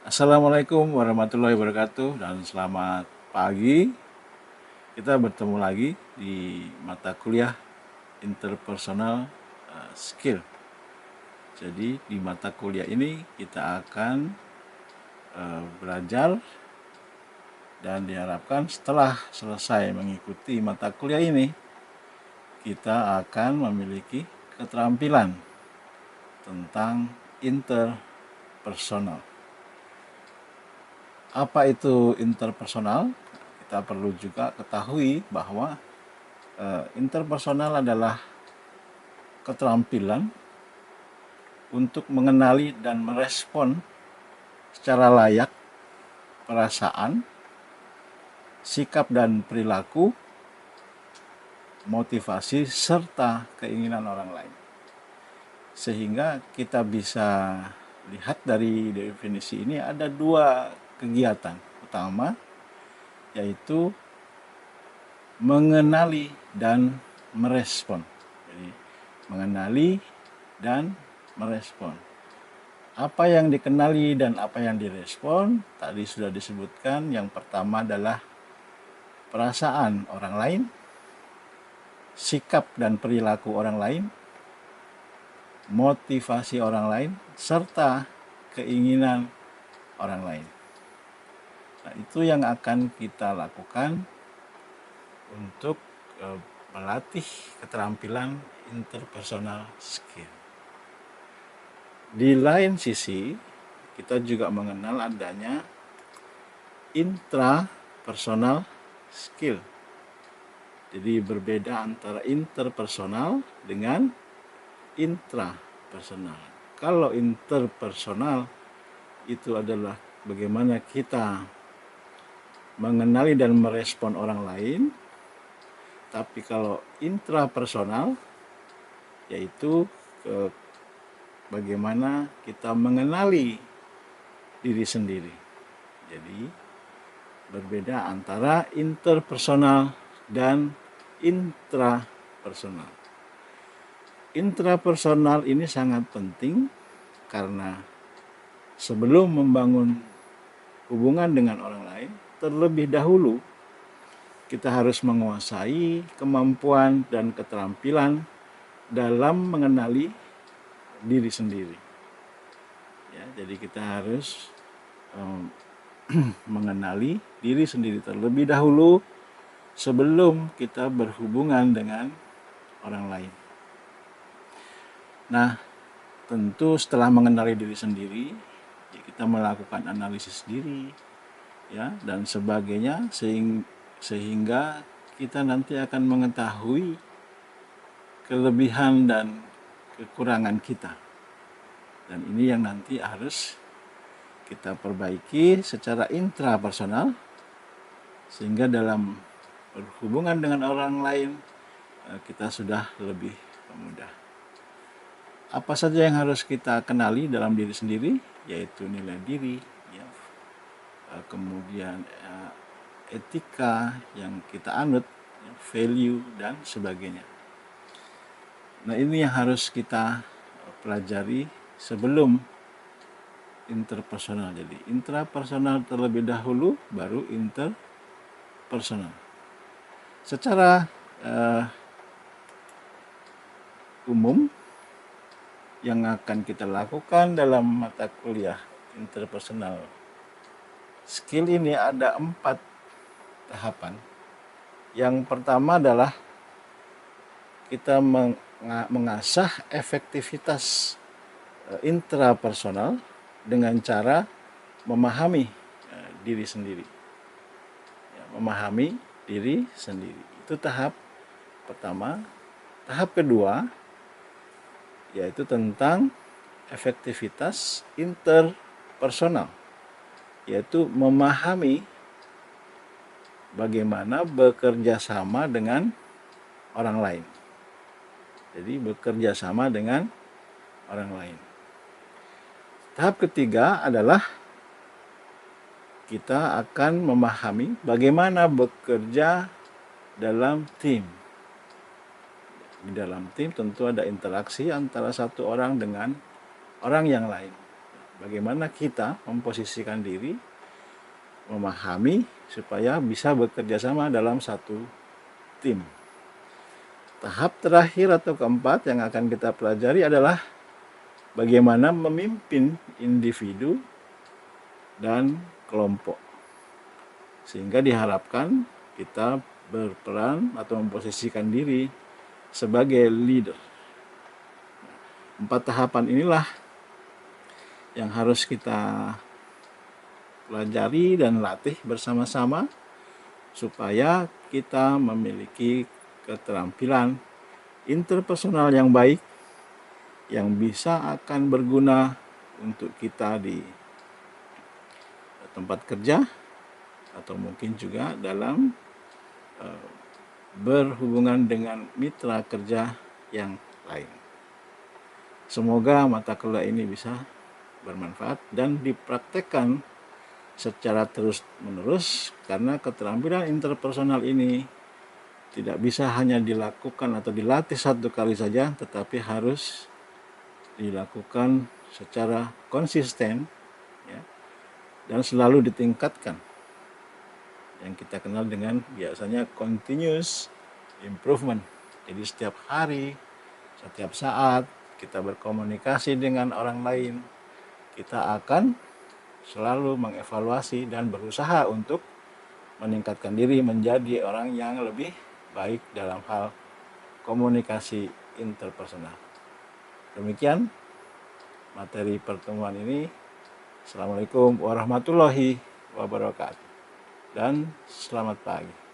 Assalamualaikum warahmatullahi wabarakatuh dan selamat pagi. Kita bertemu lagi di mata kuliah interpersonal skill. Jadi di mata kuliah ini kita akan belajar dan diharapkan setelah selesai mengikuti mata kuliah ini kita akan memiliki keterampilan tentang interpersonal. Apa itu interpersonal? Kita perlu juga ketahui bahwa interpersonal adalah keterampilan untuk mengenali dan merespon secara layak perasaan, sikap dan perilaku, motivasi, serta keinginan orang lain. Sehingga kita bisa lihat dari definisi ini ada dua kegiatan utama, yaitu mengenali dan merespon. Jadi, mengenali dan merespon. Apa yang dikenali dan apa yang direspon tadi sudah disebutkan. Yang pertama adalah perasaan orang lain, sikap dan perilaku orang lain, motivasi orang lain, serta keinginan orang lain. Nah, itu yang akan kita lakukan untuk melatih keterampilan interpersonal skill. Di lain sisi, kita juga mengenal adanya intrapersonal skill. Jadi berbeda antara interpersonal dengan intrapersonal. Kalau interpersonal itu adalah bagaimana kita mengenali dan merespon orang lain. Tapi kalau intrapersonal yaitu bagaimana kita mengenali diri sendiri. Jadi berbeda antara interpersonal dan intrapersonal. Intrapersonal ini sangat penting karena sebelum membangun hubungan dengan orang lain, terlebih dahulu kita harus menguasai kemampuan dan keterampilan dalam mengenali diri sendiri. Ya, jadi kita harus mengenali diri sendiri terlebih dahulu sebelum kita berhubungan dengan orang lain. Nah, tentu setelah mengenali diri sendiri, ya kita melakukan analisis diri, ya dan sebagainya, sehingga kita nanti akan mengetahui kelebihan dan kekurangan kita. Dan ini yang nanti harus kita perbaiki secara intrapersonal, sehingga dalam berhubungan dengan orang lain kita sudah lebih mudah. Apa saja yang harus kita kenali dalam diri sendiri, yaitu nilai diri, ya, kemudian etika yang kita anut, value dan sebagainya. Nah, ini yang harus kita pelajari sebelum interpersonal. Jadi intrapersonal terlebih dahulu, baru interpersonal. Secara umum yang akan kita lakukan dalam mata kuliah interpersonal skill ini ada 4 tahapan. Yang pertama adalah kita mengasah efektivitas intrapersonal dengan cara memahami diri sendiri. Ya, memahami diri sendiri. Itu tahap pertama. Tahap kedua yaitu tentang efektivitas interpersonal, yaitu memahami bagaimana bekerja sama dengan orang lain. Jadi bekerja sama dengan orang lain. Tahap ketiga adalah kita akan memahami bagaimana bekerja dalam tim. Di dalam tim tentu ada interaksi antara satu orang dengan orang yang lain. bagaimana kita memposisikan diri, memahami supaya bisa bekerja sama dalam satu tim. Tahap terakhir atau keempat yang akan kita pelajari adalah bagaimana memimpin individu dan kelompok. Sehingga diharapkan kita berperan atau memposisikan diri sebagai leader. 4 tahapan inilah yang harus kita pelajari dan latih bersama-sama supaya kita memiliki keterampilan interpersonal yang baik yang bisa akan berguna untuk kita di tempat kerja atau mungkin juga dalam berhubungan dengan mitra kerja yang lain. Semoga mata kuliah ini bisa bermanfaat dan dipraktekkan secara terus-menerus, karena keterampilan interpersonal ini tidak bisa hanya dilakukan atau dilatih satu kali saja, tetapi harus dilakukan secara konsisten ya, dan selalu ditingkatkan, yang kita kenal dengan biasanya continuous improvement. Jadi setiap hari, setiap saat kita berkomunikasi dengan orang lain, kita akan selalu mengevaluasi dan berusaha untuk meningkatkan diri menjadi orang yang lebih baik dalam hal komunikasi interpersonal. Demikian materi pertemuan ini. Assalamualaikum warahmatullahi wabarakatuh dan selamat pagi.